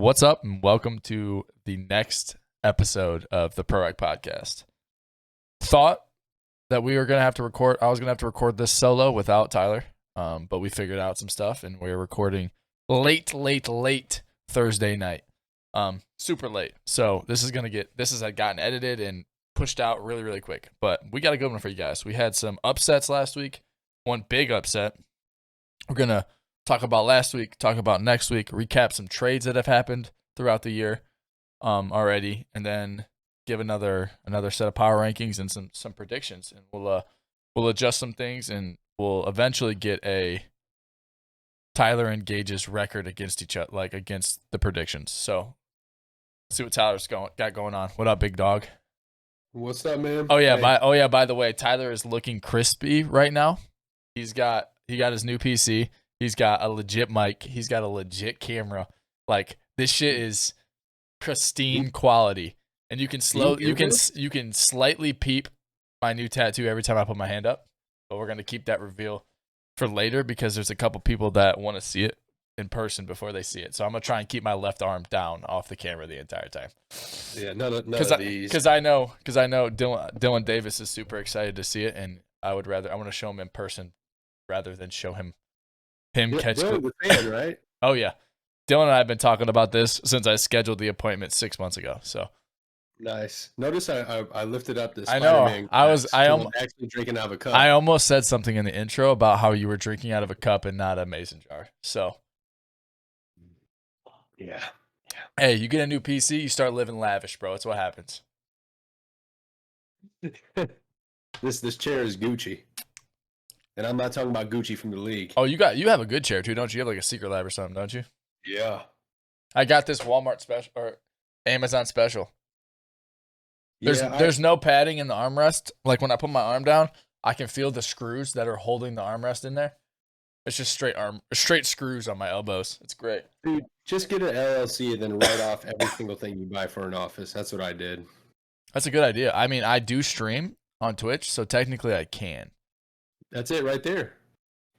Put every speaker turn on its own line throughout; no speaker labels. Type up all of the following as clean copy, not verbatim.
What's up, and welcome to the next episode of the Prorec Podcast. Thought that we were going to have to record, I was going to have to record this solo without Tyler, but we figured out some stuff, and we're recording late Thursday night. Super late. So this has gotten edited and pushed out really quick, but we got a good one for you guys. We had some upsets last week, one big upset. We're going to talk about last week, talk about next week, recap some trades that have happened throughout the year already, and then give another set of power rankings and some predictions. And we'll adjust some things, and we'll eventually get a Tyler and Gage's record against each other, like against the predictions. So let's see what Tyler's got going on. What up, big dog?
What's up, man?
Oh yeah, hey. By the way, Tyler is looking crispy right now. He got his new PC. He's got a legit mic. He's got a legit camera. Like, this shit is pristine quality. And you can slightly peep my new tattoo every time I put my hand up. But we're gonna keep that reveal for later because there's a couple people that want to see it in person before they see it. So I'm gonna try and keep my left arm down off the camera the entire time.
Yeah, none of these.
Because I know Dylan Davis is super excited to see it, and I want to show him in person rather than show him catch
Dylan the fan, right?
Oh yeah, Dylan and I have been talking about this since I scheduled the appointment 6 months ago. So
nice. Notice I lifted up this.
I know.
I'm actually drinking out of a cup.
I almost said something in the intro about how you were drinking out of a cup and not a mason jar. So
yeah.
Hey, you get a new PC, you start living lavish, bro. That's what happens.
This chair is Gucci. And I'm not talking about Gucci from the league.
Oh, you have a good chair too, don't you? You have like a Secret Lab or something, don't you?
Yeah.
I got this Walmart special or Amazon special. There's no padding in the armrest. Like when I put my arm down, I can feel the screws that are holding the armrest in there. It's just straight screws on my elbows. It's great.
Dude, just get an LLC and then write off every single thing you buy for an office. That's what I did.
That's a good idea. I mean, I do stream on Twitch, so technically I can.
That's it right there.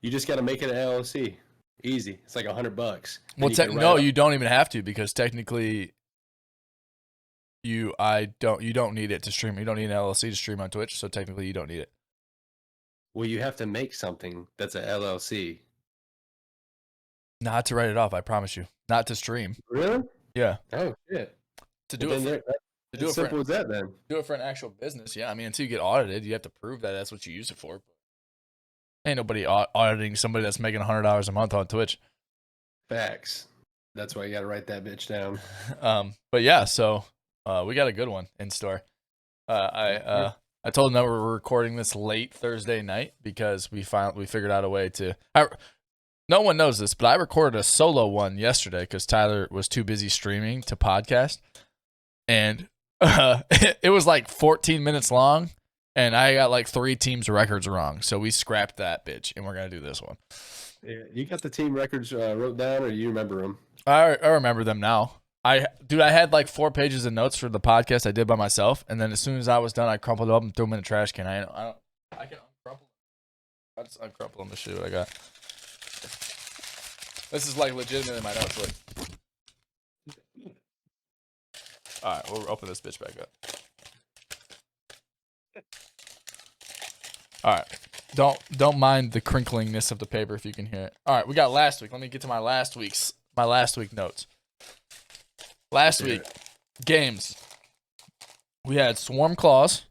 You just got to make it an LLC. Easy. It's like $100.
Well, no, you don't even have to because technically you don't need it to stream. You don't need an LLC to stream on Twitch, so technically you don't need it.
Well, you have to make something that's an LLC.
Not to write it off, I promise you. Not to stream.
Really?
Yeah.
Oh shit.
Simple
as that then.
Do it for an actual business, yeah. I mean, until you get audited, you have to prove that that's what you use it for. Ain't nobody auditing somebody that's making $100 a month on Twitch.
Facts. That's why you got to write that bitch down.
But yeah, so we got a good one in store. I told them that we're recording this late Thursday night because we figured out a way to. No one knows this, but I recorded a solo one yesterday because Tyler was too busy streaming to podcast, and it was like 14 minutes long. And I got like 3 teams' records wrong. So we scrapped that bitch, and we're going to do this one.
Yeah, you got the team records wrote down, or you remember them?
I remember them now. I had like 4 pages of notes for the podcast I did by myself. And then as soon as I was done, I crumpled them up and threw them in a trash can. I can uncrumple them. I just uncrumple them to see what I got. This is like legitimately my notes. Look. All right, we'll open this bitch back up. All right. Don't mind the crinklingness of the paper if you can hear it. All right, we got last week. Let me get to my last week notes. Last week, games. We had Swarm Claws,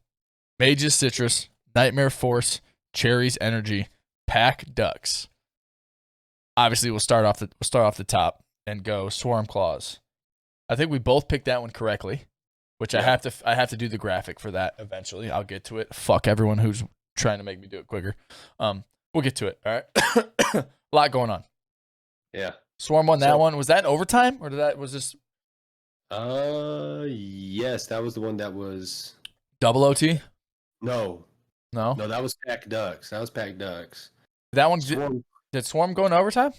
Mage's Citrus, Nightmare Force, Cherry's Energy, Pack Ducks. Obviously, we'll start off the top and go Swarm Claws. I think we both picked that one correctly. Which yeah. I have to do the graphic for that eventually. I'll get to it. Fuck everyone who's trying to make me do it quicker. We'll get to it. All right. A lot going on.
Yeah.
Swarm won that one. Was that overtime or was this?
Yes, that was the one that was
double OT.
No, that was Pack Ducks.
That one did Swarm go in overtime?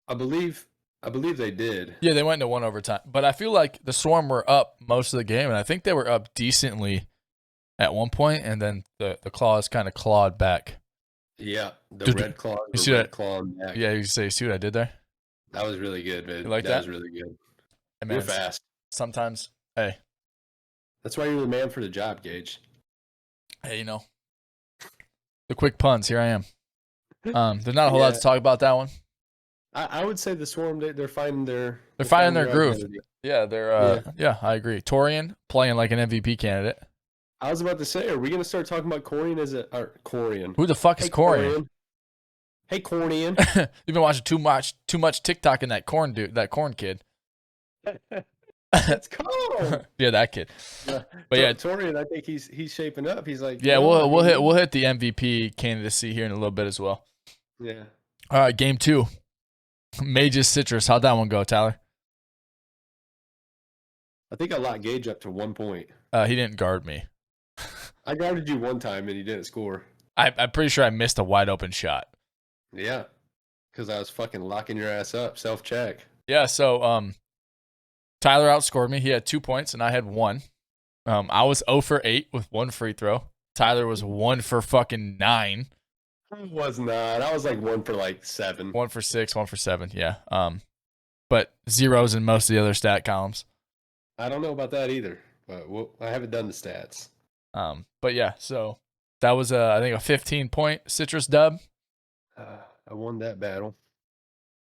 I believe they did.
Yeah, they went into one overtime. But I feel like the Swarm were up most of the game, and I think they were up decently at one point, and then the Claws kind of clawed back.
Yeah, the red claw.
You see that? Claw back. Yeah, you see what I did there?
That was really good, man.
You like
That
that?
was really good.
Hey,
You're
man,
fast.
sometimes, hey,
That's why you're the man for the job, Gage.
you know, the quick puns. Here I am. There's not a whole lot
Yeah,
to talk about that one.
I would say the Swarm, they're finding
They're finding their groove.
identity.
Yeah, they're. Yeah, I agree. Torian playing like an MVP candidate.
I was about to say, are we going to start talking about Corian Corian?
Who the fuck is Corian?
Hey, Corian.
You've been watching too much TikTok in that corn kid.
It's cold.
Yeah, that kid. But yeah,
Torian, I think he's shaping up. He's like,
yeah, we'll hit the MVP candidacy here in a little bit as well.
Yeah.
All right, game 2. Mage's Citrus. How'd that one go, Tyler?
I think I locked Gage up to 1 point.
He didn't guard me.
I guarded you one time and you didn't score.
I'm pretty sure I missed a wide open shot.
Yeah, because I was fucking locking your ass up. Self-check.
Yeah, so Tyler outscored me. He had 2 points and I had 1. I was 0 for 8 with 1 free throw. Tyler was 1 for fucking 9.
I was not. I was like 1 for like 7.
1 for 6, 1 for 7. Yeah. But zeros in most of the other stat columns.
I don't know about that either, but I haven't done the stats.
But yeah, so that was I think a 15-point Citrus dub.
I won that battle.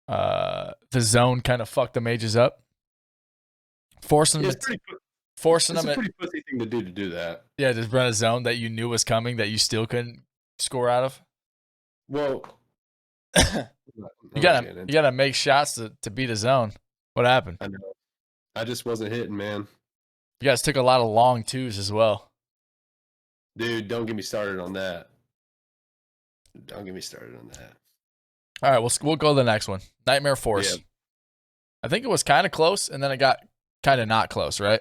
The zone kind of fucked the Mages up, forcing them.
It's
them.
A pretty pussy thing to do that.
Yeah, just run a zone that you knew was coming that you still couldn't score out of.
Well,
you gotta make shots to beat a zone. What happened?
I know. I just wasn't hitting, man.
You guys took a lot of long twos as well.
Dude, don't get me started on that. Don't get me started on that.
All right, we'll go to the next one. Nightmare Force.
Yeah.
I think it was kind of close, and then it got kind of not close, right?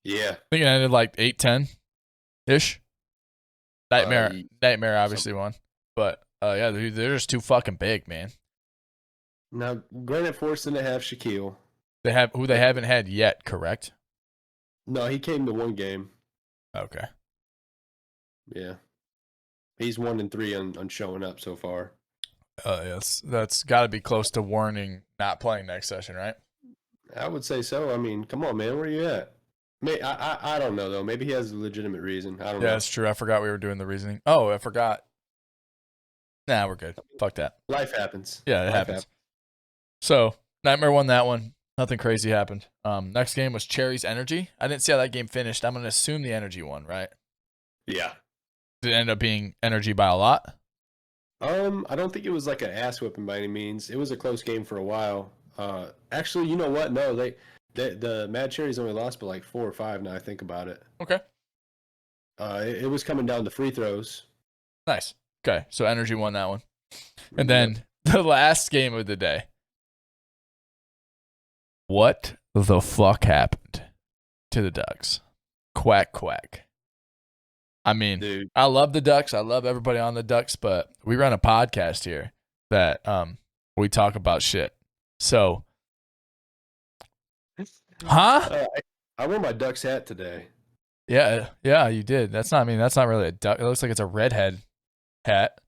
Yeah.
I think it ended like 8-10-ish. Nightmare obviously won. But, yeah, they're just too fucking big, man.
Now, Granite Force didn't have Shaquille.
They haven't had yet, correct?
No, he came to one game.
Okay.
Yeah. He's 1-3 on showing up so far.
Yes, that's got to be close to warning not playing next session, right?
I would say so. I mean, come on, man. Where are you at? I don't know, though. Maybe he has a legitimate reason. I don't know.
Yeah, that's true. I forgot we were doing the reasoning. Oh, I forgot. Nah, we're good. Fuck that.
Life happens.
Yeah, it happens. So, Nightmare won that one. Nothing crazy happened. Next game was Cherry's Energy. I didn't see how that game finished. I'm going to assume the Energy won, right?
Yeah.
Did it end up being Energy by a lot?
I don't think it was like an ass whipping by any means. It was a close game for a while. Actually, you know what? No, the Mad Cherries only lost by like 4 or 5 now I think about it.
Okay.
It was coming down to free throws.
Nice. Okay, so Energy won that one. And then the last game of the day. What the fuck happened to the Ducks? Quack, quack. I mean,
Dude.
I love the Ducks. I love everybody on the Ducks, but we run a podcast here that we talk about shit. So, huh?
I wore my Ducks hat today.
Yeah, you did. That's not really a duck. It looks like it's a redhead hat.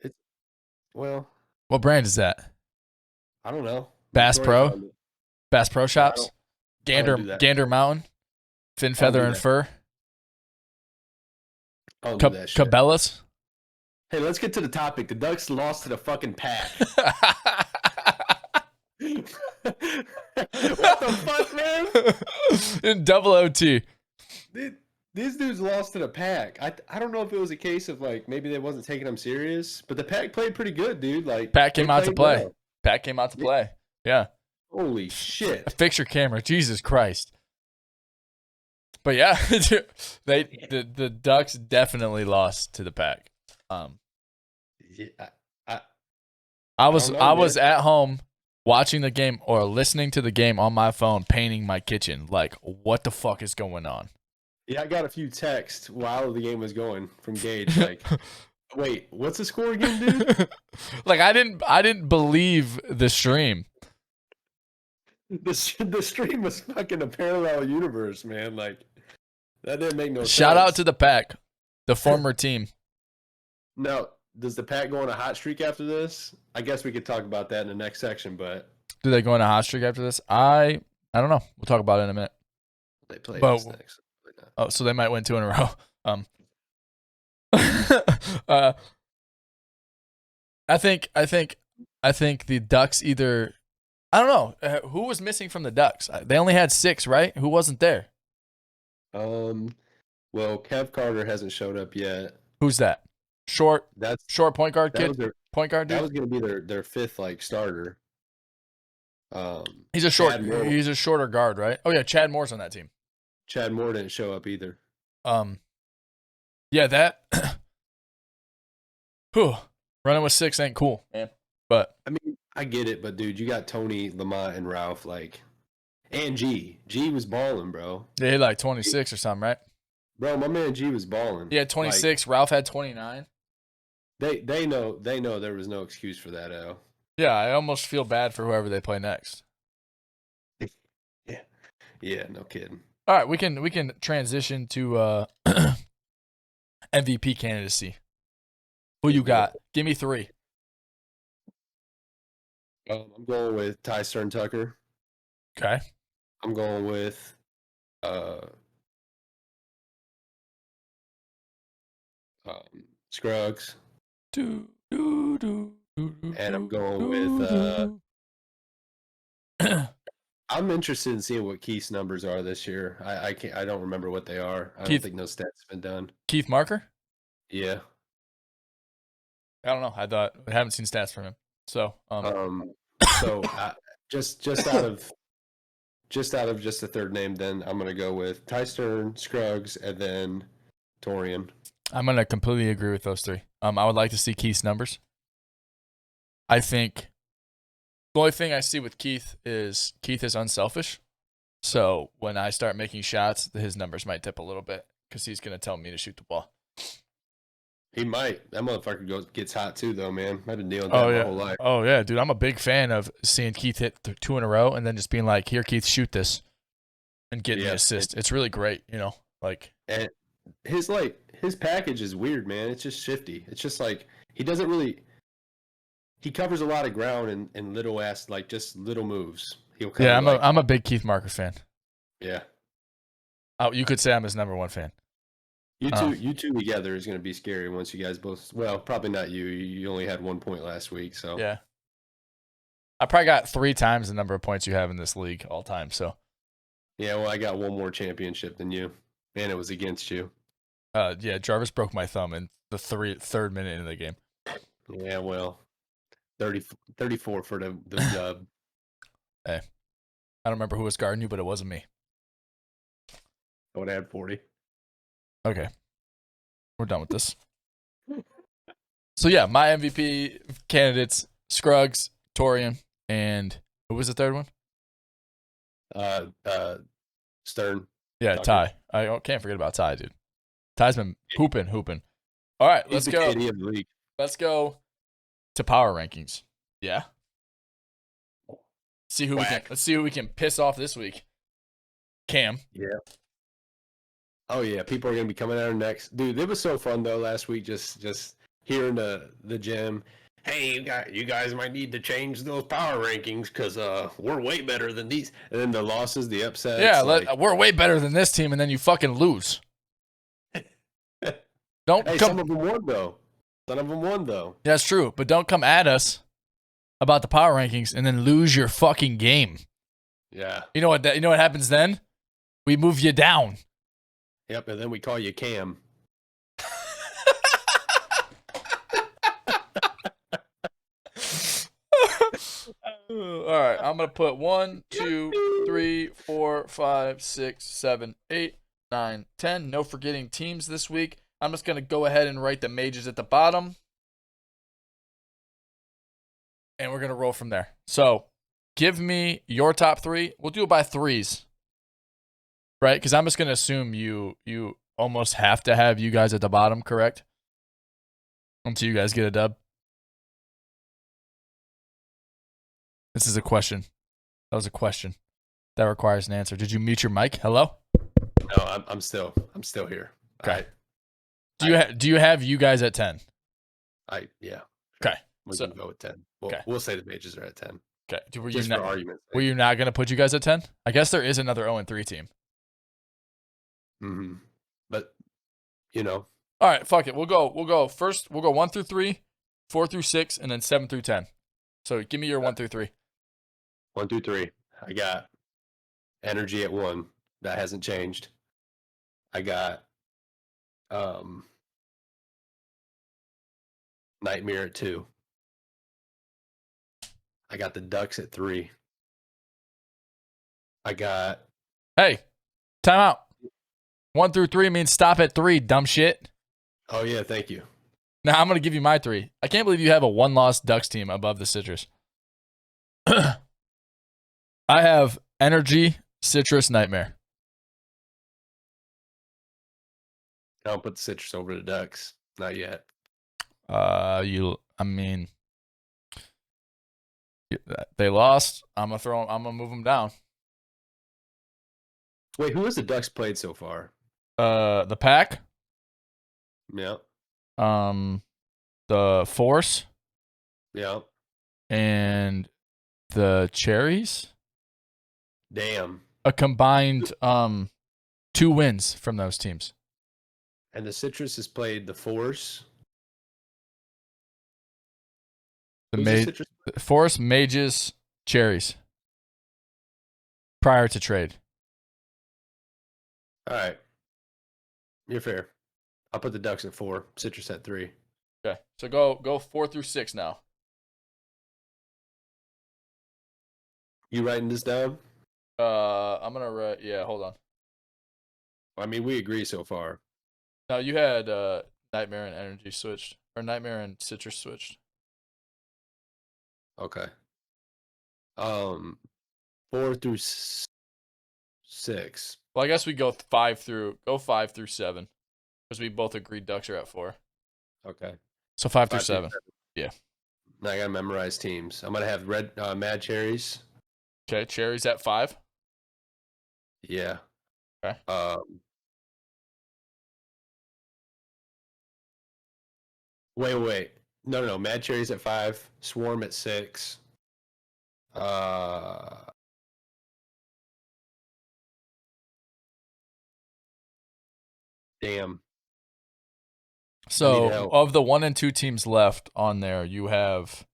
Well,
what brand is that?
I don't know.
Bass Pro? Bass Pro Shops? Gander Mountain? Fin, Feather, and Fur?
I don't do that shit.
Cabela's?
Hey, let's get to the topic. The Ducks lost to the fucking Pack. What the fuck, man?
In double OT.
These dudes lost to the Pack. I don't know if it was a case of like maybe they wasn't taking them serious, but the Pack played pretty good, dude. Like
Pack came out to play.
Well.
Pack came out to play. Yeah.
Holy shit.
Fix your camera. Jesus Christ. But yeah, the Ducks definitely lost to the Pack.
Yeah,
I was at home watching the game or listening to the game on my phone, painting my kitchen. Like, what the fuck is going on?
Yeah, I got a few texts while the game was going from Gage. Like, wait, what's the score again, dude?
Like, I didn't believe the stream.
The stream was fucking a parallel universe, man. Like, that didn't make no sense.
Shout out to the Pack, the former team.
Now, does the Pack go on a hot streak after this? I guess we could talk about that in the next section, but
Do they go on a hot streak after this? I don't know. We'll talk about it in a minute.
They play
But-
us next.
Oh, so they might win 2 in a row. I think the Ducks either. I don't know who was missing from the Ducks. They only had 6, right? Who wasn't there?
Well, Kev Carter hasn't showed up yet.
Who's that? Short
That's
point guard
that
kid.
was their,
Point guard dude.
that was going to be their 5th like starter.
He's a shorter guard, right? Oh yeah, Chad Moore's on that team.
Chad Moore didn't show up either.
Yeah, that. Whew, running with 6 ain't cool, man. But
I mean, I get it, but dude, you got Tony, Lamont, and Ralph, and G. G was balling, bro.
they hit like 26 or something, right?
Bro, my man G was balling.
He had 26. Ralph had 29.
They know there was no excuse for that, Al.
Yeah, I almost feel bad for whoever they play next.
Yeah, no kidding.
All right, we can transition to MVP candidacy. Who you got? Give me 3.
I'm going with Ty Stern Tucker.
Okay.
I'm going with Scruggs. And I'm going with I'm interested in seeing what Keith's numbers are this year. I don't remember what they are. I don't think no stats have been done.
Keith Marker?
Yeah.
I don't know. I haven't seen stats from him. So
just out of just the third name, then I'm gonna go with Ty Stern, Scruggs, and then Torian.
I'm gonna completely agree with those 3. I would like to see Keith's numbers. I think the only thing I see with Keith is unselfish. So when I start making shots, his numbers might dip a little bit because he's gonna tell me to shoot the ball.
He might. That motherfucker gets hot too, though, man. I've been dealing with that my whole life.
Oh yeah, dude. I'm a big fan of seeing Keith hit 2 in a row and then just being like, "Here, Keith, shoot this," and getting the assist. It's really great, like.
And his package is weird, man. It's just shifty. It's just like he doesn't really. He covers a lot of ground in little ass, like just little moves. He'll cover.
Yeah, I'm a big Keith Marker fan.
Yeah.
Oh, you could say I'm his number 1 fan.
You two together is going to be scary once you guys both. Well, probably not you. You only had 1 point last week, so
yeah. I probably got 3 times the number of points you have in this league all time. So
yeah, well, I got 1 more championship than you, and it was against you.
Yeah, Jarvis broke my thumb in the third minute into the game.
Yeah, well, 34 for the dub.
Hey, I don't remember who was guarding you, but it wasn't me.
I would add 40.
Okay. We're done with this. So, yeah, my MVP candidates, Scruggs, Torian, and who was the third one?
Stern.
Yeah,
Tucker.
Ty. I can't forget about Ty, dude. Ty's been hooping. All right, let's go.
KD of the league.
Let's go to power rankings. Yeah. Let's see who we can piss off this week. Cam.
Yeah. Oh yeah, people are gonna be coming at our necks, dude. It was so fun though last week. Just hearing the gym. Hey, you guys might need to change those power rankings because we're way better than these. And then the losses, the upsets.
Yeah, we're way better than this team, and then you fucking lose. Don't
hey,
come.
some of them won though.
Yeah, that's true, but don't come at us about the power rankings and then lose your fucking game.
Yeah.
You know what happens then? We move you down.
Yep, and then we call you Cam.
All right, I'm gonna put 1, 2, 3, 4, 5, 6, 7, 8, 9, 10. No forgetting teams this week. I'm just gonna go ahead and write the majors at the bottom, and we're gonna roll from there. So, give me your top 3. We'll do it by 3s. Right, because I'm just gonna assume you almost have to have you guys at the bottom, correct? Until you guys get a dub. This is a question. That was a question. That requires an answer. Did you mute your mic? Hello?
No, I'm still here.
Okay. Do you have you guys at 10?
Yeah.
Okay.
We can go with 10. We'll say the majors are at 10.
Okay. Were
Just for argument's
were
sake.
you not going to put you guys at 10? I guess there is another 0-3 team.
Mm-hmm. But, you know.
All right, fuck it. We'll go first. We'll go 1 through 3, 4 through 6, and then 7 through 10. So give me your 1 through 3.
1 through 3. I got energy at 1. That hasn't changed. I got nightmare at 2. I got the Ducks at 3. I got.
Hey, time out. 1 through 3 means stop at 3, dumb shit.
Oh, yeah, thank you.
Now I'm going to give you my 3. I can't believe you have a 1-loss Ducks team above the Citrus. I have energy, Citrus, nightmare.
I don't put the Citrus over the Ducks. Not yet.
They lost. I'm gonna move them down.
Wait, who has the Ducks played so far?
The Pack,
Yeah.
the Force,
Yeah.
and the Cherries.
Damn.
A combined 2 wins from those teams.
And the Citrus has played the Force.
The
Citrus?
Force, Mages, Cherries. Prior to trade.
All right. You're fair. I'll put the Ducks at 4. Citrus at 3.
Okay, so go 4 through 6 now.
You writing this down?
I'm gonna write. Yeah, hold on.
I mean, we agree so far.
No, you had Nightmare and Energy switched, or Nightmare and Citrus switched.
Okay. 4 through 6.
Well, I guess we go 5 through 7 because we both agreed Ducks are at 4.
Okay.
So 5 through 7. Yeah.
Now I gotta memorize teams. I'm gonna have Mad Cherries.
Okay, Cherries at 5.
Yeah.
Okay.
Wait. No. Mad Cherries at 5. Swarm at 6. Damn.
So of the 1 and 2 teams left on there, you have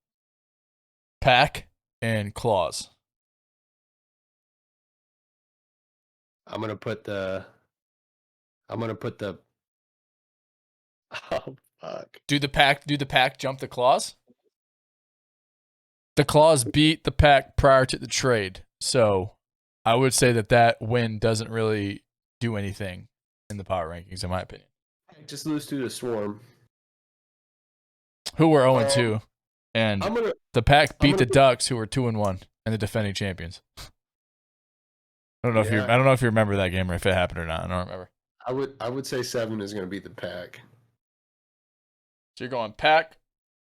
Pack and Claws.
I'm gonna put the. Oh fuck!
Do the Pack jump the Claws? The Claws beat the Pack prior to the trade, so I would say that win doesn't really do anything in the power rankings, in my opinion.
Just lose to the Swarm,
who were 0-2, and the Pack beat the Ducks, who were 2-1, and the defending champions. I don't know if you remember that game or if it happened or not. I don't remember.
I would say 7 is going to beat the Pack.
So you're going Pack,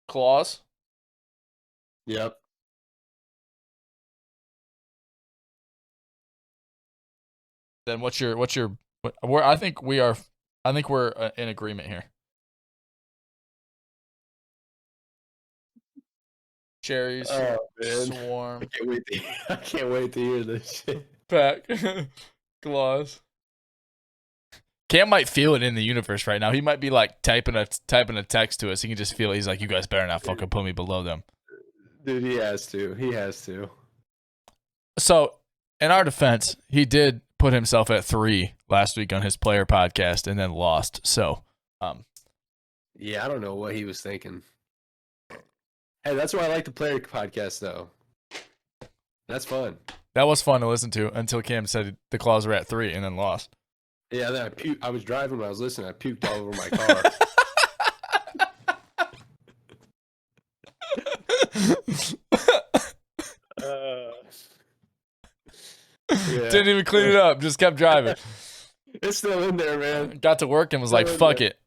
Claws.
Yep.
Then I think we're in agreement here. Cherries, Swarm.
I can't wait to hear this shit.
Pack, Claws. Cam might feel it in the universe right now. He might be like typing a text to us. He can just feel it. He's like, "You guys better not fucking put me below them."
Dude, he has to.
So, in our defense, he did put himself at 3 last week on his player podcast and then lost. So,
yeah, I don't know what he was thinking. Hey, that's why I like the player podcast, though. That's fun.
That was fun to listen to until Cam said the Claws were at 3 and then lost.
Yeah, then I was driving when I was listening. I puked all over my car.
Didn't even clean it up. Just kept driving.
It's still in there, man.
Got to work and was like, "Fuck it."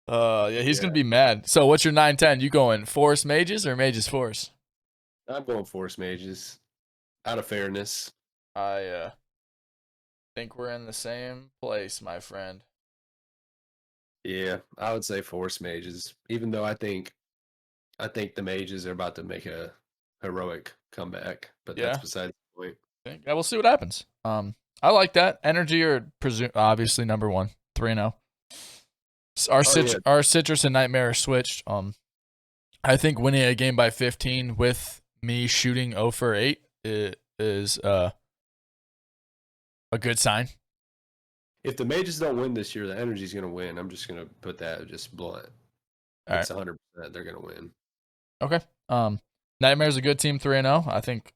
Yeah, he's gonna be mad. So, what's your 9-10? You going Force Mages or Mages Force?
I'm going Force Mages. Out of fairness.
I think we're in the same place, my friend.
Yeah, I would say Force Mages. Even though I think I think the Mages are about to make a heroic comeback, but that's
Yeah.
besides the point.
Yeah, we'll see what happens. I like that. Energy are obviously number one, 3-0. Our Citrus and Nightmare are switched. I think winning a game by 15 with me shooting 0 for 8 is a good sign.
If the Mages don't win this year, the Energy's going to win. I'm just going to put that just blunt. It's 100% they're going to win.
Okay. Nightmare's a good team, 3-0. I think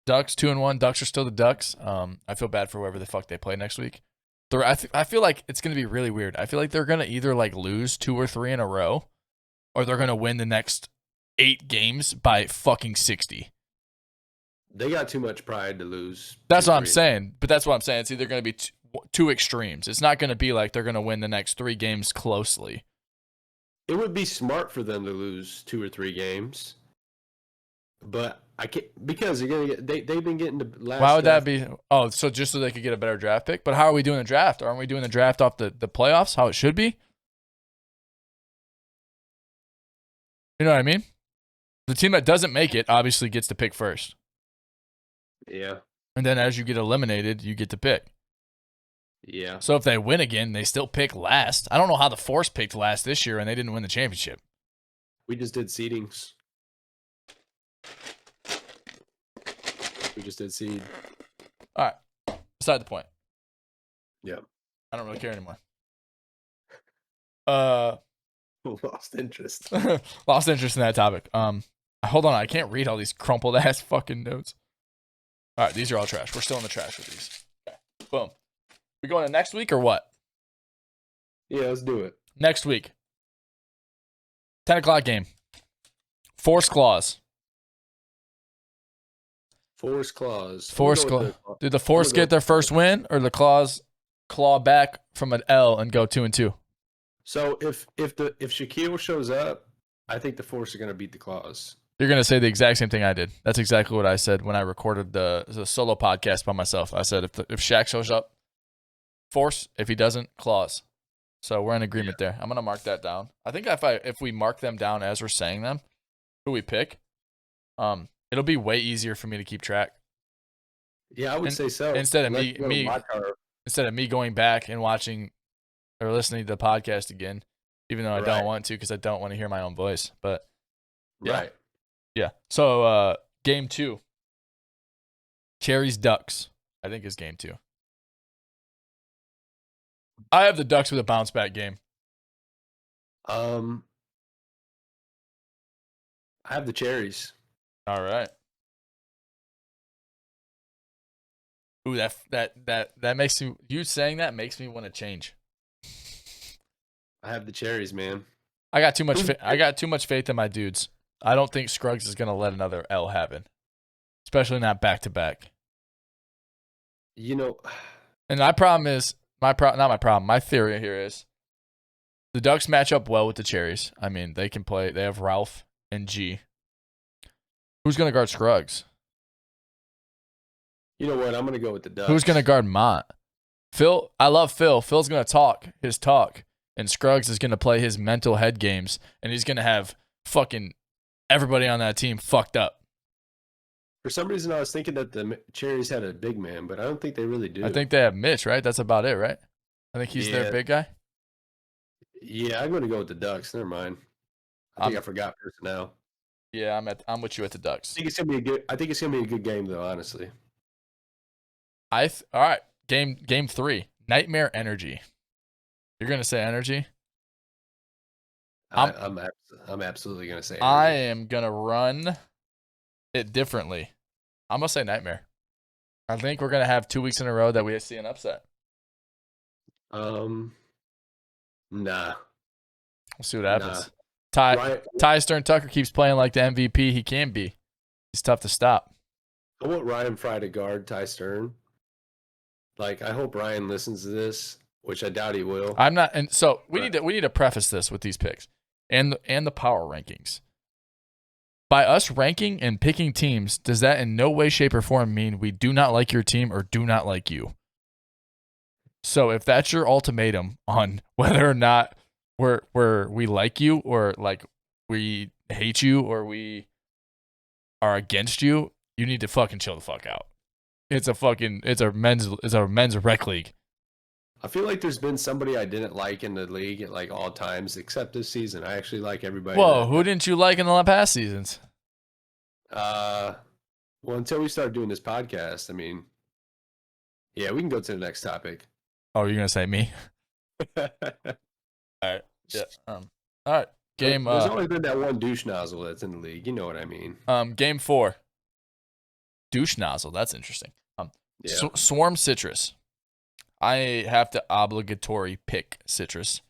Ducks 2-1. Ducks are still the Ducks. I feel bad for whoever the fuck they play next week. I feel like it's gonna be really weird. I feel like they're gonna either like lose 2 or 3 in a row, or they're gonna win the next 8 games by fucking 60.
They got too much pride to lose.
That's what I'm saying. But that's what I'm saying. It's either gonna be two extremes. It's not gonna be like they're gonna win the next 3 games closely.
It would be smart for them to lose 2 or 3 games, but I can't because they're gonna get. They've been getting the last.
Why would that be? Oh, so just so they could get a better draft pick. But how are we doing the draft? Aren't we doing the draft off the playoffs? How it should be? You know what I mean? The team that doesn't make it obviously gets to pick first.
Yeah.
And then as you get eliminated, you get to pick.
Yeah.
So if they win again, they still pick last. I don't know how the Force picked last this year and they didn't win the championship.
We just did seedings. We just did seed.
All right. Beside the point.
Yeah.
I don't really care anymore.
Lost interest.
Lost interest in that topic. Hold on. I can't read all these crumpled ass fucking notes. All right. These are all trash. We're still in the trash with these. Okay. Boom. We going to next week or what?
Yeah, let's do it.
Next week. 10 o'clock game. Force clause.
Force clause.
Force clause. Did the Force get their first win, or the clause claw back from an L and go 2-2?
So if Shaquille shows up, I think the Force are going to beat the clause.
You're going to say the exact same thing I did. That's exactly what I said when I recorded the solo podcast by myself. I said if Shaq shows up, Force. If he doesn't, clause. So we're in agreement there. I'm going to mark that down. I think if we mark them down as we're saying them, who we pick, it'll be way easier for me to keep track.
Yeah, I would say so.
Instead of me going back and watching or listening to the podcast again, even though I don't want to because I don't want to hear my own voice. But yeah.
Right.
Yeah. So game 2. Cherries Ducks, I think is game 2. I have the Ducks with a bounce back game.
I have the Cherries.
All right. Ooh, that makes you saying that makes me want to change.
I have the Cherries, man.
I got too much faith in my dudes. I don't think Scruggs is gonna let another L happen, especially not back to back.
You know,
and my theory here is the Ducks match up well with the Cherries. I mean, they can play. They have Ralph and G. Who's gonna guard Scruggs?
You know what? I'm gonna go with the Ducks.
Who's gonna guard Mont? Phil. I love Phil. Phil's gonna talk his talk, and Scruggs is gonna play his mental head games, and he's gonna have fucking everybody on that team fucked up.
For some reason, I was thinking that the Cherries had a big man, but I don't think they really do.
I think they have Mitch, right? That's about it, right? I think he's their big guy.
Yeah, I'm going to go with the Ducks. Never mind. I forgot personnel.
Yeah, I'm with you at the Ducks.
I think it's gonna be a good game, though. Honestly.
All right. Game 3. Nightmare Energy. You're gonna say Energy?
I'm absolutely gonna say Energy.
I am gonna run it differently. I'm gonna say Nightmare. I think we're gonna have 2 weeks in a row that we see an upset.
Nah.
We'll see what happens. Ty Stern Tucker keeps playing like the MVP he can be. He's tough to stop.
I want Ryan Fry to guard Ty Stern. Like, I hope Ryan listens to this, which I doubt he will.
I'm not, and so we need to preface this with these picks and the power rankings. By us ranking and picking teams, does that in no way, shape, or form mean we do not like your team or do not like you? So if that's your ultimatum on whether or not we like you or like we hate you or we are against you, you need to fucking chill the fuck out. It's a men's rec league.
I feel like there's been somebody I didn't like in the league at like all times, except this season. I actually like everybody.
Whoa, who didn't you like in the past seasons?
Well, until we start doing this podcast, I mean, yeah, we can go to the next topic.
Oh, you're gonna say me? All right. Yeah. All right. Game.
There's always been that one douche nozzle that's in the league. You know what I mean?
Game 4. Douche nozzle. That's interesting.
Yeah.
Swarm Citrus. I have to obligatory pick Citrus.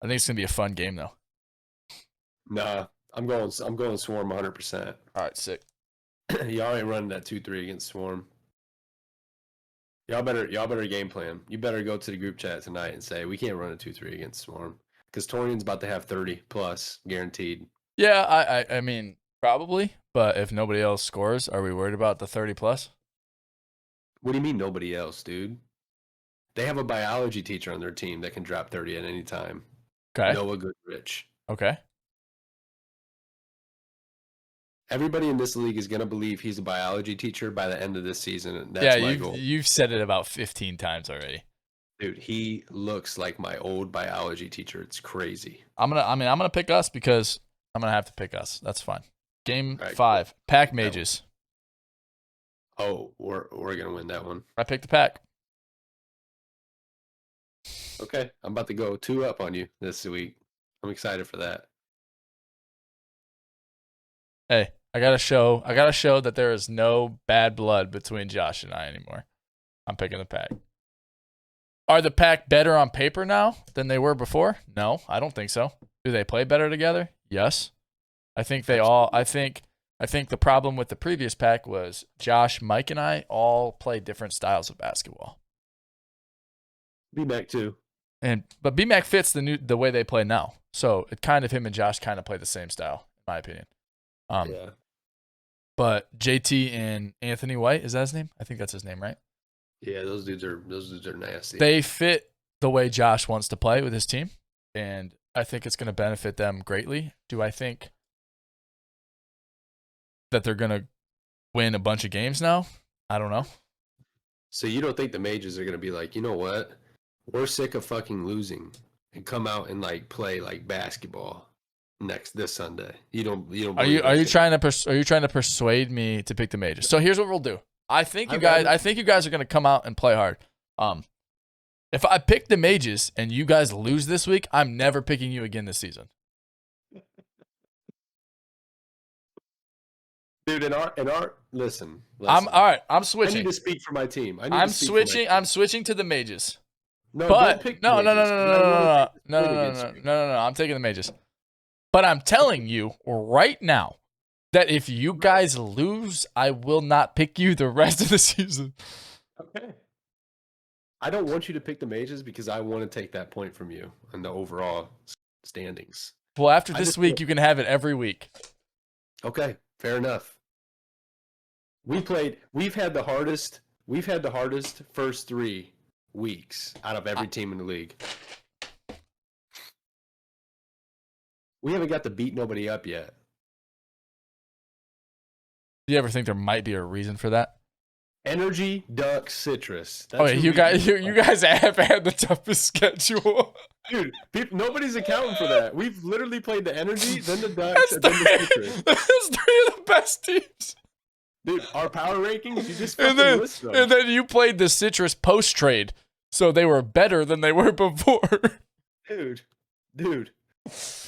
I think it's gonna be a fun game though.
Nah, I'm going Swarm 100%.
All right, sick.
Y'all ain't running that 2-3 against Swarm. Y'all better game plan. You better go to the group chat tonight and say we can't run a 2-3 against Swarm because Torian's about to have 30 plus guaranteed.
Yeah, I mean probably, but if nobody else scores, are we worried about the 30 plus?
What do you mean nobody else, dude? They have a biology teacher on their team that can drop 30 at any time.
Okay.
Noah Goodrich.
Okay.
Everybody in this league is going to believe he's a biology teacher by the end of this season. And that's my goal.
You've said it about 15 times already.
Dude, he looks like my old biology teacher. It's crazy.
I'm gonna pick us because I'm gonna have to pick us. That's fine. Game
right,
5. Cool. Pack Mages.
Oh, we're gonna win that one.
I picked the pack.
Okay, I'm about to go 2 up on you this week. I'm excited for that.
Hey, I gotta show that there is no bad blood between Josh and I anymore. I'm picking the pack. Are the pack better on paper now than they were before? No, I don't think so. Do they play better together? Yes. I think the problem with the previous pack was Josh, Mike, and I all play different styles of basketball.
B-Mac too.
But B-Mac fits the way they play now. So it kind of him and Josh kind of play the same style, in my opinion.
Yeah.
But JT and Anthony White, is that his name? I think that's his name, right?
Yeah, those dudes are nasty.
They fit the way Josh wants to play with his team, and I think it's going to benefit them greatly. Do I think that they're going to win a bunch of games now? I don't know.
So you don't think the Mages are going to be like, you know what? We're sick of fucking losing and come out and like play like basketball this Sunday? You don't.
Are you trying to persuade me to pick the Mages? So here's what we'll do. I think you guys are going to come out and play hard. If I pick the Mages and you guys lose this week, I'm never picking you again this season.
Dude, in our listen.
I'm all right. I'm switching.
I need to speak for my team.
I'm switching. I'm switching to the Mages.
No,
but
don't pick
no.
No.
I'm taking the Mages. But I'm telling you right now that if you guys lose, I will not pick you the rest of the season.
Okay. I don't want you to pick the Mages because I want to take that point from you in the overall standings.
Well, after this week, you can have it every week.
Okay, fair enough. We've had the hardest first 3 weeks out of every team in the league. We haven't got to beat nobody up yet.
Do you ever think there might be a reason for that?
Energy, Duck, Citrus. That's
you guys have had the toughest schedule.
Dude, nobody's accounting for that. We've literally played the Energy, then the Ducks, and then the Citrus.
That's 3 of the best teams.
Dude, our power rankings, you just fucking list them.
And then you played the Citrus post-trade, so they were better than they were before.
Dude.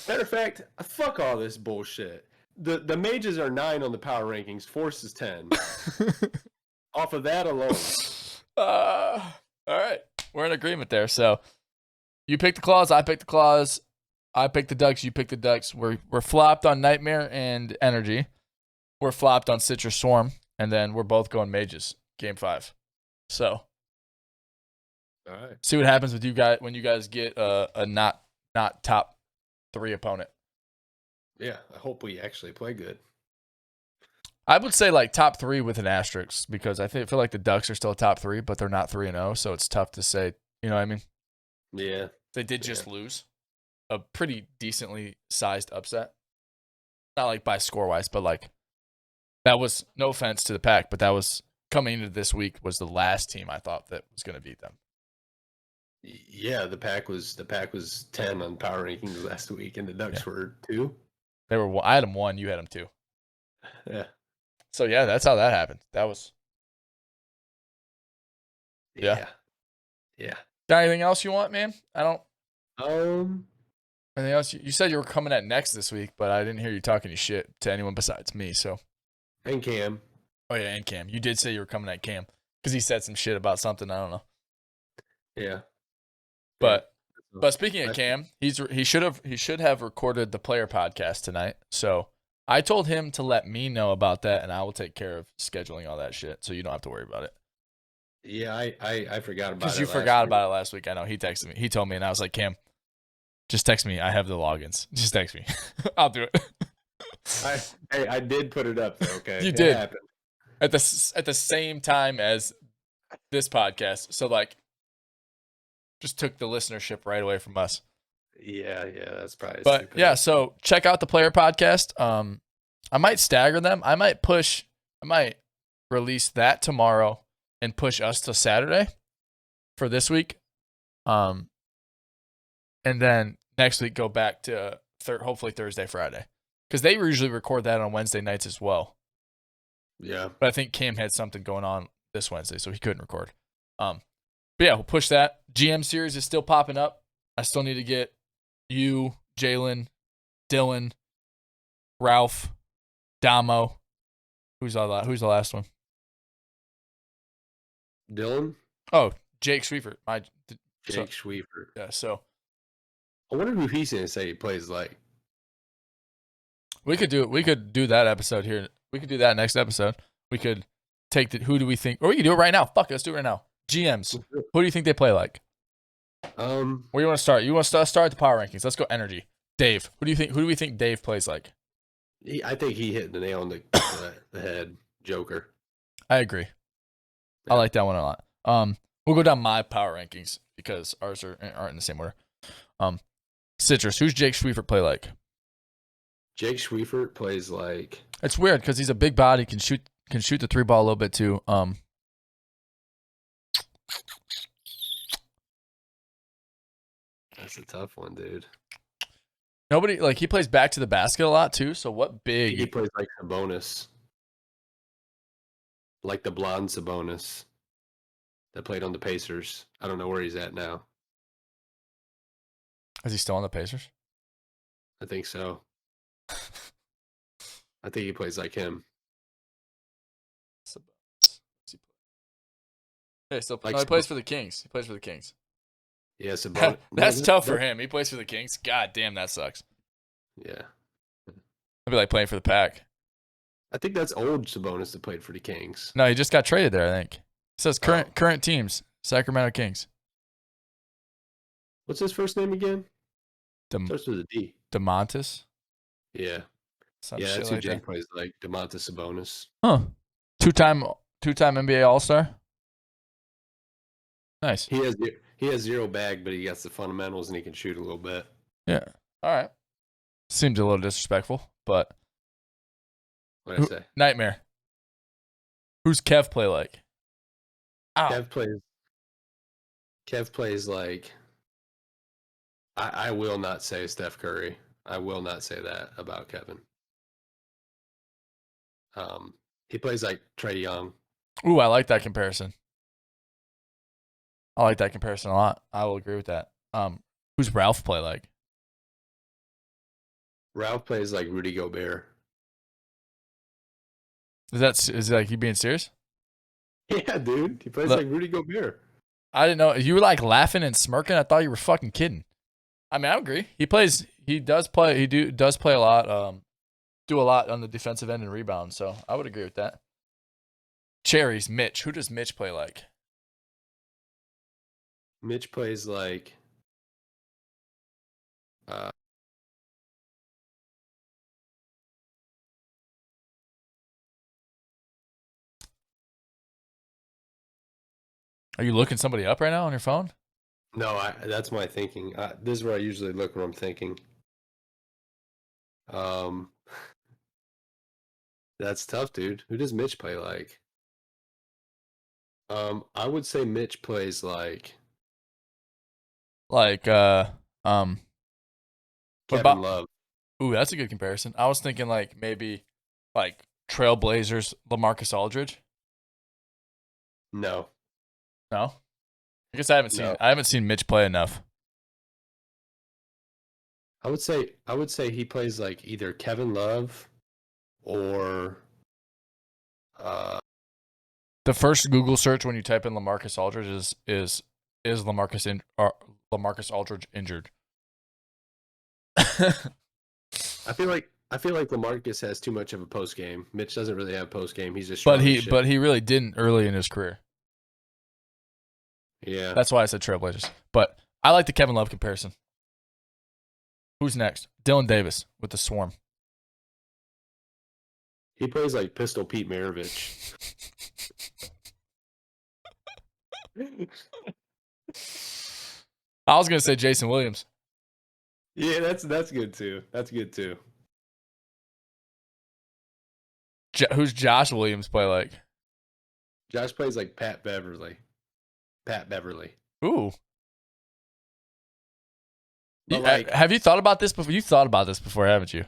Matter of fact, fuck all this bullshit. The Mages are 9 on the power rankings, Force is 10. Off of that alone.
All right. We're in agreement there. So you pick the Claws, I pick the Claws. I pick the Ducks, you pick the Ducks. We're flopped on Nightmare and Energy. We're flopped on Citrus Swarm. And then we're both going Mages. Game 5. So
all right.
See what happens with you guys when you guys get a not top 3 opponent.
Yeah, I hope we actually play good.
I would say like top 3 with an asterisk because I feel like the Ducks are still top 3, but they're not 3-0, so it's tough to say. You know what I mean?
Yeah.
They did just lose. a pretty decently sized upset. Not like by score wise, but like that was, no offense to the Pack, but that was coming into this week was the last team I thought that was going to beat them.
Yeah, the Pack was 10 on power rankings last week, and the Ducks were 2.
They were. I had them 1. You had them 2.
Yeah.
So yeah, that's how that happened. That was.
Yeah.
Got anything else you want, man? I don't.
Um.
Anything else? You said you were coming at next this week, but I didn't hear you talking your shit to anyone besides me. So.
And Cam.
Oh yeah, and Cam. You did say you were coming at Cam because he said some shit about something. I don't know.
Yeah.
But speaking of Cam, he should have recorded the player podcast tonight. So I told him to let me know about that, and I will take care of scheduling all that shit, so you don't have to worry about it.
Yeah, I forgot about it.
Because you forgot about it last week. I know. He texted me. He told me, and I was like, Cam, just text me. I have the logins. Just text me. I'll do it.
I did put it up, though, okay?
You did. Happened. At the same time as this podcast. So, like, just took the listenership right away from us.
Yeah, that's probably.
But stupid. Yeah, so check out the player podcast. I might stagger them. I might release that tomorrow and push us to Saturday for this week. And then next week go back to hopefully Thursday, Friday, because they usually record that on Wednesday nights as well.
Yeah,
but I think Cam had something going on this Wednesday, so he couldn't record. But yeah, we'll push that. GM series is still popping up. I still need to get you, Jalen, Dylan, Ralph, Damo. Who's the last one?
Dylan?
Oh, Jake Schwiefert.
Jake Schwiefert.
Yeah, so.
I wonder who he's going to say he plays like.
We could do that episode here. We could do that next episode. We could take who do we think, or we could do it right now. Fuck it, let's do it right now. GMs. Who do you think they play like? Where do you want to start? You want to start the power rankings? Let's go energy. Dave. Who do we think Dave plays like?
I think he hit the nail on the head. Joker.
I agree. Yeah. I like that one a lot. We'll go down my power rankings because ours aren't in the same order. Citrus. Who's Jake Schwiefert play like?
Jake Schwiefert plays like.
It's weird because he's a big body, can shoot the 3-ball a little bit too.
That's a tough one, dude.
Nobody he plays back to the basket a lot too. So what big?
He plays like Sabonis, like the blonde Sabonis that played on the Pacers. I don't know where he's at now.
Is he still on the Pacers?
I think so. I think he plays like him.
Hey, so he plays for the Kings. He plays for the Kings.
Yeah, Sabonis.
That's tough for him. He plays for the Kings. God damn, that sucks.
Yeah.
It'd be like playing for the Pack.
I think that's old Sabonis that played for the Kings.
No, he just got traded there, I think. It says current teams, Sacramento Kings.
What's his first name again? Starts with a D.
DeMontis?
Yeah. That's who Jake plays like, DeMontis Sabonis.
Huh. Two-time NBA All-Star? Nice.
He has zero bag, but he got the fundamentals and he can shoot a little bit.
Yeah. All right. Seems a little disrespectful, but
what'd I say?
Nightmare. Who's Kev play like? Ow.
Kev plays like. I will not say Steph Curry. I will not say that about Kevin. He plays like Trae Young.
Ooh, I like that comparison. I like that comparison a lot. I will agree with that. Who's Ralph play like?
Ralph plays like Rudy Gobert.
Is like you being serious?
Yeah, dude. He plays like Rudy Gobert.
I didn't know. You were like laughing and smirking. I thought you were fucking kidding. I mean, I agree. He does play a lot, do a lot on the defensive end and rebound, so I would agree with that. Cherries, Mitch. Who does Mitch play like?
Mitch plays like
Are you looking somebody up right now on your phone?
No, that's my thinking. This is where I usually look when I'm thinking. Um, that's tough, dude. Who does Mitch play like? I would say Mitch plays like
Like, what
Kevin
about?
Love.
Ooh, that's a good comparison. I was thinking like maybe like Trailblazers, LaMarcus Aldridge.
No,
No, I guess I haven't seen Mitch play enough.
I would say he plays like either Kevin Love or
The first Google search when you type in LaMarcus Aldridge is LaMarcus Aldridge injured?
I feel like LaMarcus has too much of a post game. Mitch doesn't really have post game. He's just
but
strong as
he
shit.
but he really didn't early in his career.
Yeah.
That's why I said Trailblazers. But I like the Kevin Love comparison. Who's next? Dylan Davis with the Swarm.
He plays like Pistol Pete Maravich.
I was gonna say Jason Williams.
Yeah, that's good too. That's good too.
Who's Josh Williams play like?
Josh plays like Pat Beverly. Pat Beverly.
Ooh.
But like,
Have you thought about this before? You've thought about this before, haven't you?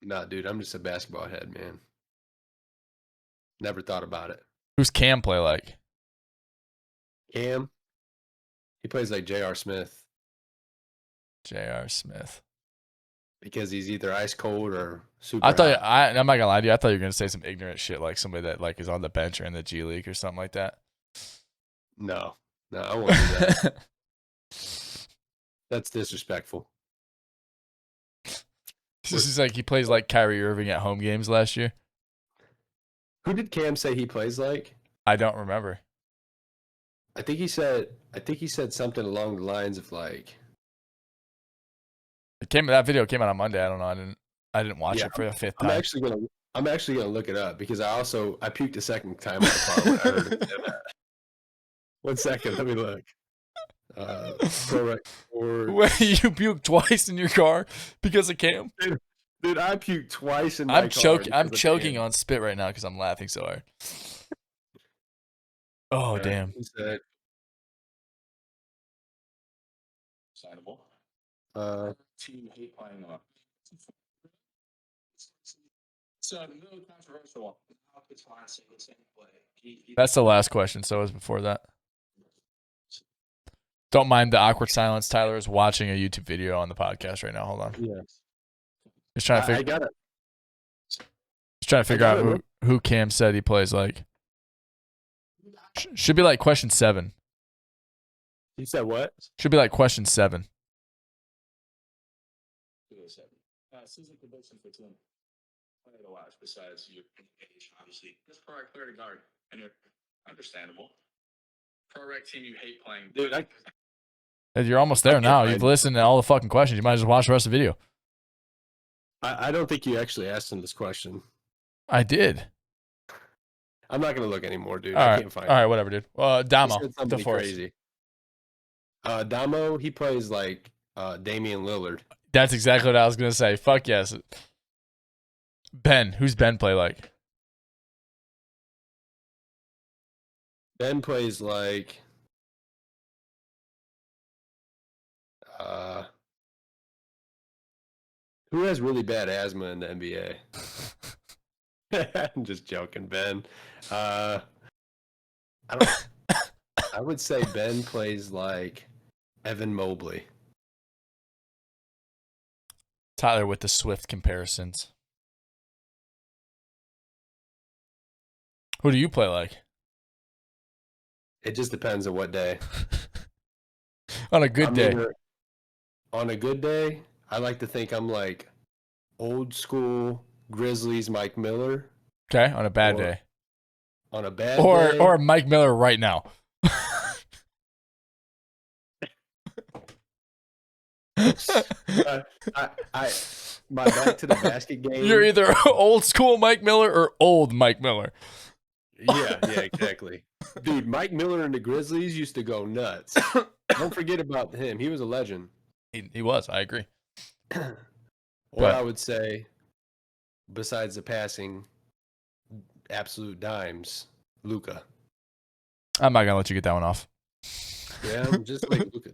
nah, dude, I'm just a basketball head, man. Never thought about it.
Who's Cam play like?
Cam, he plays like J.R. Smith
J.R. Smith.
because he's either ice cold or super.
I'm not
hot.
gonna lie to you. I thought you were gonna say some ignorant shit like somebody that like is on the bench or in the G League or something like that.
No, I won't do that. That's disrespectful.
This is like he plays like Kyrie Irving at home games last year.
Who did Cam say he plays like?
I don't remember.
I think he said something along the lines of like.
That video came out on Monday. I don't know. I didn't watch it for the fifth time.
I'm actually gonna look it up because I puked a second time on the car when I heard him say that. 1 second, let me look. Prorec Pod.
Wait, you puked twice in your car because of Cam?
Dude, I puked twice in my car.
I'm choking on spit right now because I'm laughing so hard. Oh, damn.
He said,
team hate playing on. So really controversial.
That's the last question. So it was before that. Don't mind the awkward silence. Tyler is watching a YouTube video on the podcast right now. Hold on.
yeah.
Just trying to figure.
I got it.
Just trying to figure out who Cam said he plays like. Should be like question 7.
You said what?
Should be like question 7.
Seems like the best for team. Play to watch besides your age, obviously. This Prorec clear to guard, and you're understandable. Prorec team you hate playing.
Dude,
You're almost there now. You've listened to all the fucking questions. You might as well watch the rest of the video.
I don't think you actually asked him this question.
I did.
I'm not gonna look anymore, dude.
All
I
right.
can't find
All
it.
right, whatever, dude.
He
Damo,
said
the
something
force.
crazy. Damo, he plays like Damian Lillard.
That's exactly what I was gonna say. Fuck yes. Ben, who's Ben play like?
Ben plays like who has really bad asthma in the NBA? I'm just joking, Ben. I would say Ben plays like Evan Mobley.
Tyler with the Swift comparisons. Who do you play like?
It just depends on what day.
On a good day.
On a good day, I like to think I'm like old school Grizzlies Mike Miller.
Okay, on a bad day.
On a bad day.
Or Mike Miller right now.
My back to the basket game.
You're either old school Mike Miller or old Mike Miller.
Yeah, exactly. Dude, Mike Miller and the Grizzlies used to go nuts. Don't forget about him. He was a legend.
He was. I agree.
Or
But-
I would say, besides the passing, absolute dimes, Luca.
I'm not gonna let you get that one off.
Yeah, I'm just like Luca.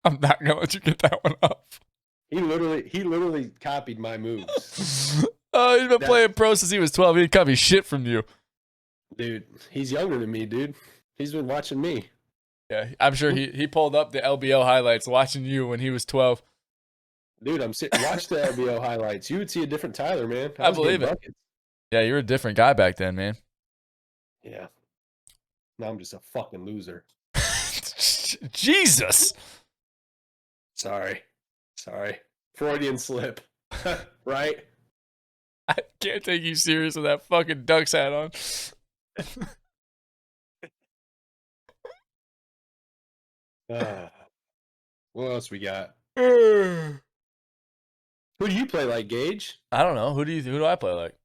I'm not gonna let you get that one off.
He literally copied my moves.
Oh, he's been playing pro since he was 12. He didn't copy shit from you.
Dude, he's younger than me, dude. He's been watching me.
Yeah, I'm sure he pulled up the LBO highlights watching you when he was 12.
Dude, watch the LBO highlights. You would see a different Tyler, man.
I
was getting
believe it.
buckets.
Yeah, you were a different guy back then, man.
Yeah. Now I'm just a fucking loser.
Jesus.
Sorry. Freudian slip. Right?
I can't take you serious with that fucking Ducks hat on.
What else we got?
I
Who do you play like, Gage?
don't know. Who do I play like?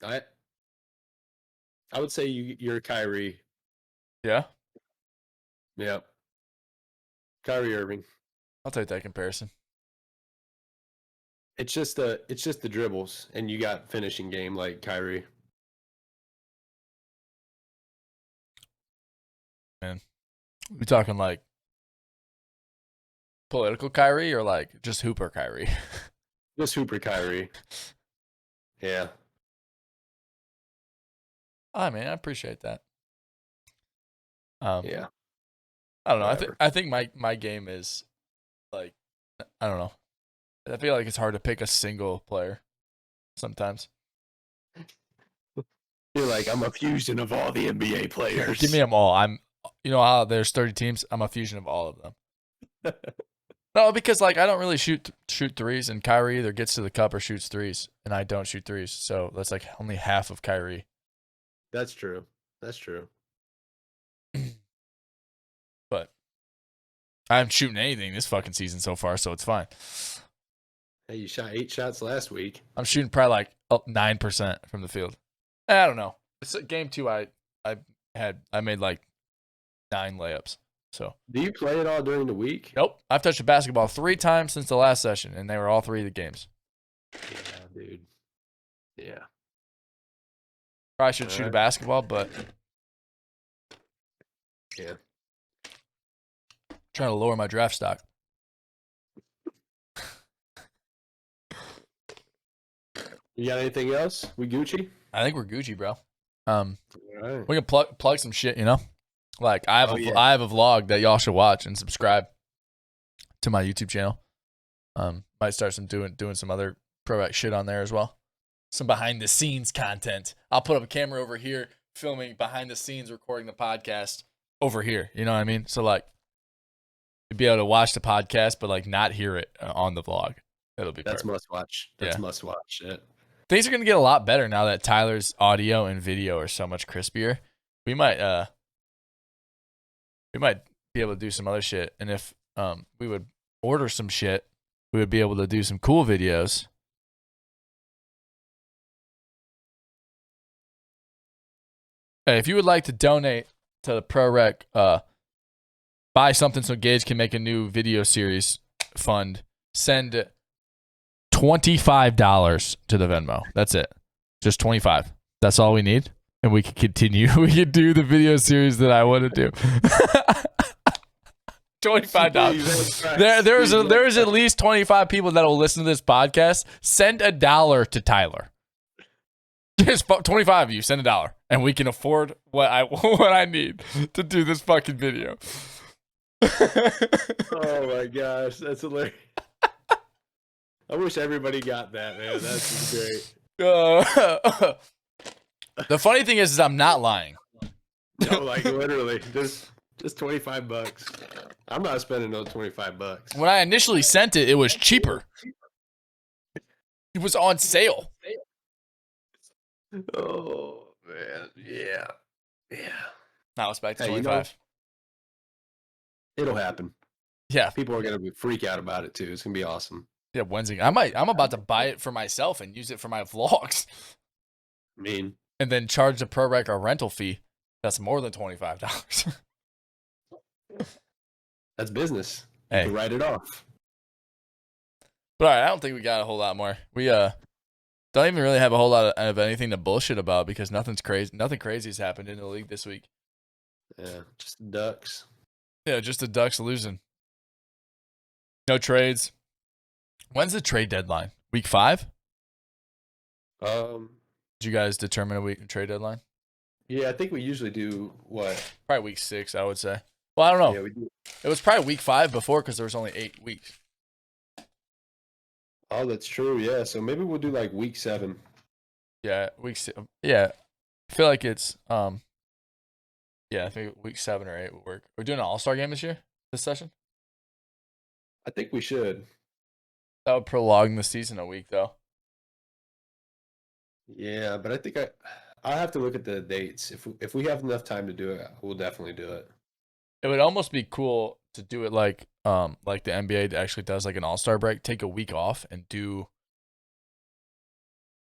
I would say you're Kyrie.
Yeah,
Yep. Kyrie Irving.
I'll take that comparison.
It's just the dribbles, and you got finishing game like Kyrie.
We talking like political Kyrie or like just Hooper Kyrie?
Just Hooper Kyrie. Yeah.
I mean, I appreciate that.
Yeah.
I don't know.
Whatever.
I think my game is like, I don't know. I feel like it's hard to pick a single player sometimes.
You're like, I'm a fusion of all the NBA players.
Give me them all. You know how there's 30 teams? I'm a fusion of all of them. No, because like I don't really shoot threes, and Kyrie either gets to the cup or shoots threes, and I don't shoot threes. So that's like only half of Kyrie.
That's true.
But I haven't shooting anything this fucking season so far, so it's fine.
Hey, you shot 8 shots last week.
I'm shooting probably like 9% from the field. I don't know. It's game 2. I made like 9 layups. So
Do you play it all during the week?
nope. I've touched a basketball 3 times since the last session, and they were all 3 of the games.
Yeah, dude. Yeah.
Probably should shoot a
Alright.
basketball, but
Yeah.
trying to lower my draft stock.
You got anything else? We Gucci?
I think we're Gucci, bro.
All right.
We can plug some shit, you know? Like I have
Oh, yeah.
I have a vlog that y'all should watch and subscribe to my YouTube channel. Might start doing some other Prorec shit on there as well. Some behind the scenes content. I'll put up a camera over here filming behind the scenes recording the podcast over here. You know what I mean? So like you'd be able to watch the podcast but like not hear it on the vlog. It'll be
That's
perfect.
must watch. That's must watch. Yeah.
Things are gonna get a lot better now that Tyler's audio and video are so much crispier. We might be able to do some other shit, and if we would order some shit, we would be able to do some cool videos. Hey, if you would like to donate to the Prorec, buy something so Gage can make a new video series fund, send $25 to the Venmo. That's it. Just 25. That's all we need. And we can continue. We can do the video series that I want to do. $25. There's at least 25 people that will listen to this podcast. Send $1 to Tyler. Just 25 of you. Send $1, and we can afford what I need to do this fucking video.
Oh my gosh, that's hilarious. I wish everybody got that, man. That's great.
The funny thing is I'm not lying.
No, like literally, just $25. I'm not spending those $25.
When I initially sent it, it was cheaper. It was on sale.
Oh man, yeah.
Now it's back to
Hey,
25.
It'll happen.
Yeah,
People are gonna freak out about it too. It's gonna be awesome.
yeah. Wednesday. I'm about to buy it for myself and use it for my vlogs.
I mean,
and then charge the Prorec a rental fee that's more than $25.
That's business. You
Hey.
can write it off.
But all right, I don't think we got a whole lot more. We don't even really have a whole lot of anything to bullshit about because nothing crazy has happened in the league this week.
Yeah, just the Ducks.
Yeah, just the Ducks losing. No trades. When's the trade deadline? Week 5?
Did
you guys determine a trade deadline?
Yeah, I think we usually do what?
Probably week 6, I would say. Well, I don't know.
Yeah, we do.
It was probably week 5 before because there was only 8 weeks.
Oh, that's true. Yeah, so maybe we'll do like week 7.
Yeah, week 6. Yeah, I feel like it's yeah, I think week 7 or 8 would work. We're doing an All-Star game this session.
I think we should.
That would prolong the season a week, though.
Yeah, but I think I'll have to look at the dates. If we have enough time to do it, we'll definitely do it.
It would almost be cool to do it like the NBA actually does, like an All-Star break. Take a week off and do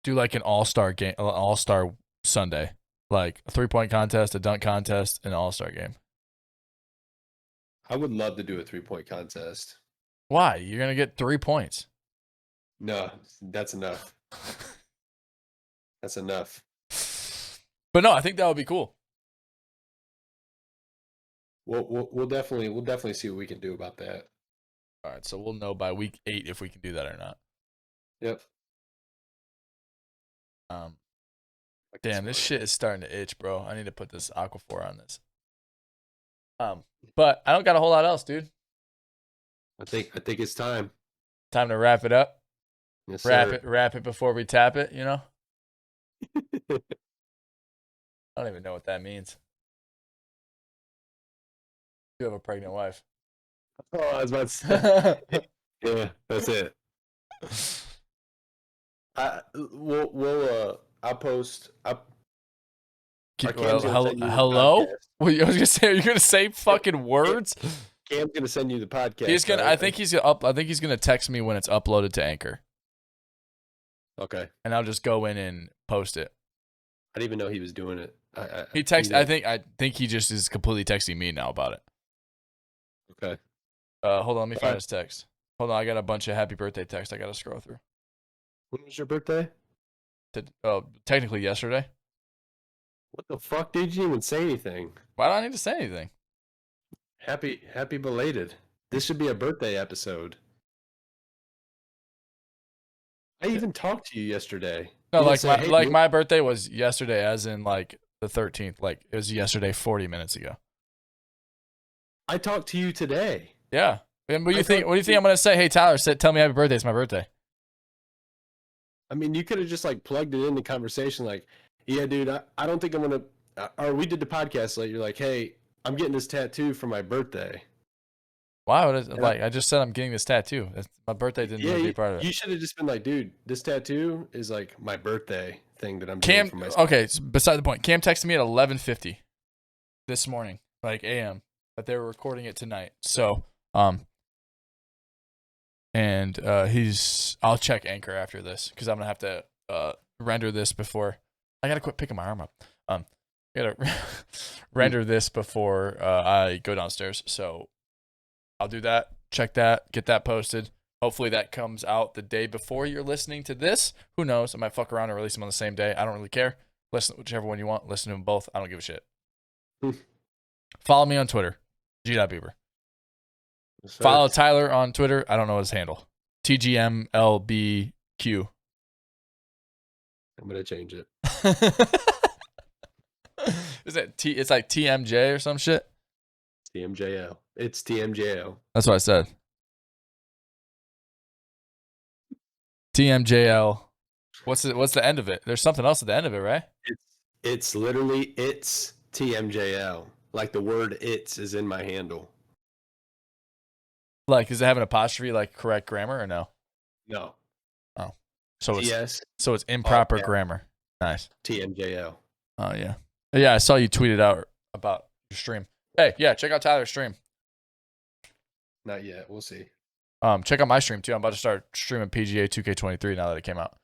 like an All-Star game, All-Star Sunday, like a 3-point contest, a dunk contest, and an All-Star game.
I would love to do a 3-point contest.
Why? You're gonna get 3 points.
No, that's enough. That's enough.
But no, I think that would be cool.
We'll definitely see what we can do about that.
All right, so we'll know by week 8 if we can do that or not.
Yep.
Damn, this shit is starting to itch, bro. I need to put this Aquaphor on this. But I don't got a whole lot else, dude.
I think it's time.
Time to wrap it up.
Yes,
wrap it before we tap it, you know? I don't even know what that means. You have a pregnant wife.
Oh, I was about to say. Yeah, that's it. I'll post.
Hello? Wait, I was gonna say, are you gonna say fucking words?
Cam's gonna send you the podcast.
He's gonna. I think he's gonna text me when it's uploaded to Anchor.
Okay.
And I'll just go in and post it.
I didn't even know he was doing it.
He texted. I think he just is completely texting me now about it.
Okay.
Hold on. Let me find his text. Hold on. I got a bunch of happy birthday texts I gotta scroll through.
When was your birthday?
Technically yesterday.
What the fuck? Did you even say anything?
Why do I need to say anything?
Happy belated. This should be a birthday episode. I even talked to you yesterday.
No, my birthday was yesterday, as in like the 13th. Like it was yesterday, 40 minutes ago.
I talked to you today.
Yeah. And what do you think I'm gonna say? Hey Tyler, tell me happy birthday. It's my birthday.
I mean, you could have just like plugged it in the conversation, like, yeah, dude, I don't think I'm gonna. Or we did the podcast later. You're like, hey, I'm getting this tattoo for my birthday.
Why would it, I just said I'm getting this tattoo. My birthday didn't need to be part of it.
You should have just been like, dude, this tattoo is like my birthday thing that I'm doing for myself.
Okay, so beside the point. Cam texted me at 11:50 this morning, like a.m. But they were recording it tonight. So, and I'll check Anchor after this because I'm gonna have to render this before. I gotta quit picking my arm up. I gotta render this before I go downstairs. So I'll do that. Check that. Get that posted. Hopefully that comes out the day before you're listening to this. Who knows? I might fuck around and release them on the same day. I don't really care. Listen to whichever one you want. Listen to them both. I don't give a shit. Follow me on Twitter. G.Beaber. Follow Tyler on Twitter. I don't know his handle. TGMLBQ.
I'm gonna change it.
Is it It's like TMJ or some shit?
TMJL. It's TMJL.
That's what I said. TMJL. What's the end of it? There's something else at the end of it, right?
It's literally TMJL. Like the word "it's" is in my handle.
Like, does it have an apostrophe, like correct grammar, or no?
No.
Oh, so it's
TS.
So it's improper grammar. Nice.
TMJL.
Oh yeah, yeah. I saw you tweeted out about your stream. Hey, yeah, check out Tyler's stream.
Not yet. We'll see.
Check out my stream too. I'm about to start streaming PGA 2K23 now that it came out.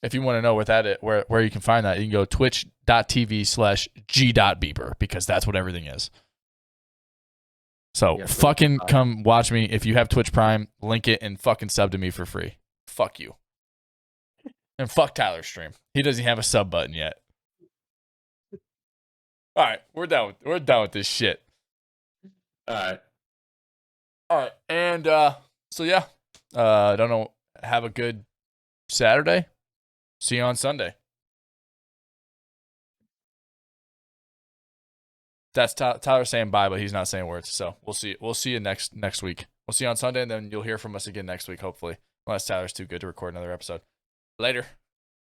if you want to know where you can find that, you can go twitch.tv/g.beaber because that's what everything is. So fucking come watch me. If you have Twitch Prime, link it and fucking sub to me for free. Fuck you. And fuck Tyler's stream. He doesn't have a sub button yet. All right, we're done with this shit.
All
right, and so yeah, I don't know. Have a good Saturday. See you on Sunday. That's Tyler saying bye, but he's not saying words. So we'll see. We'll see you next week. We'll see you on Sunday, and then you'll hear from us again next week, hopefully. Unless Tyler's too good to record another episode. Later.